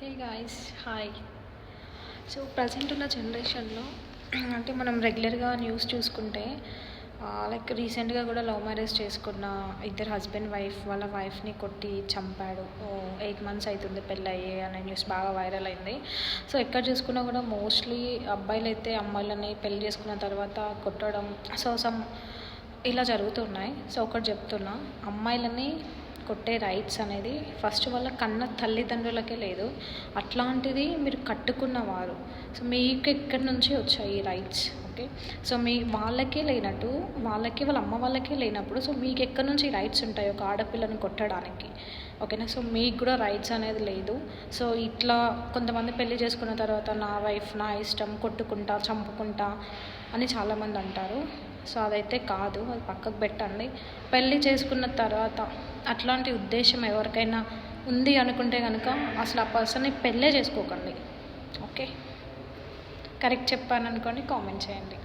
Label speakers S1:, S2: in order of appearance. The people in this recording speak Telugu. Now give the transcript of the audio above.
S1: Hey guys hi. So present ఉన్న జనరేషన్లో అంటే మనం రెగ్యులర్గా న్యూస్ చూసుకుంటే లైక్ రీసెంట్గా కూడా లవ్ మ్యారేజ్ చేసుకున్న ఇద్దరు హస్బెండ్ వైఫ్ వాళ్ళ వైఫ్ని కొట్టి చంపాడు. 8 months అవుతుంది పెళ్ళయ్యి అనే న్యూస్ బాగా వైరల్ అయింది. సో ఎక్కడ చూసుకున్నా కూడా మోస్ట్లీ అబ్బాయిలు అయితే అమ్మాయిలని పెళ్లి చేసుకున్న తర్వాత కొట్టడం సో ఇలా జరుగుతున్నాయి. సో ఒకటి చెప్తున్నా, అమ్మాయిలని కొట్టే రైట్స్ అనేది ఫస్ట్ వాళ్ళ కన్న తల్లిదండ్రులకే లేదు. అట్లాంటిది మీరు కట్టుకున్నవారు. సో మీకు ఎక్కడి నుంచి వచ్చాయి ఈ రైట్స్? ఓకే, సో వాళ్ళకే లేనట్టు వాళ్ళకి వాళ్ళ అమ్మ వాళ్ళకే లేనప్పుడు సో మీకు ఎక్కడి నుంచి రైట్స్ ఉంటాయి ఒక ఆడపిల్లని కొట్టడానికి? ఓకేనా, సో మీకు కూడా రైట్స్ అనేది లేదు. సో ఇట్లా కొంతమంది పెళ్లి చేసుకున్న తర్వాత నా వైఫ్ నా ఇష్టం, కొట్టుకుంటా చంపుకుంటా అని చాలామంది అంటారు. సో అదైతే కాదు, అది పక్కకు పెట్టండి. పెళ్ళి చేసుకున్న తర్వాత అట్లాంటి ఉద్దేశం ఎవరికైనా ఉంది అనుకుంటే కనుక అసలు ఆ పర్సన్ని పెళ్ళే చేసుకోకండి. ఓకే, కరెక్ట్ చెప్పాను అనుకోండి, కామెంట్ చేయండి.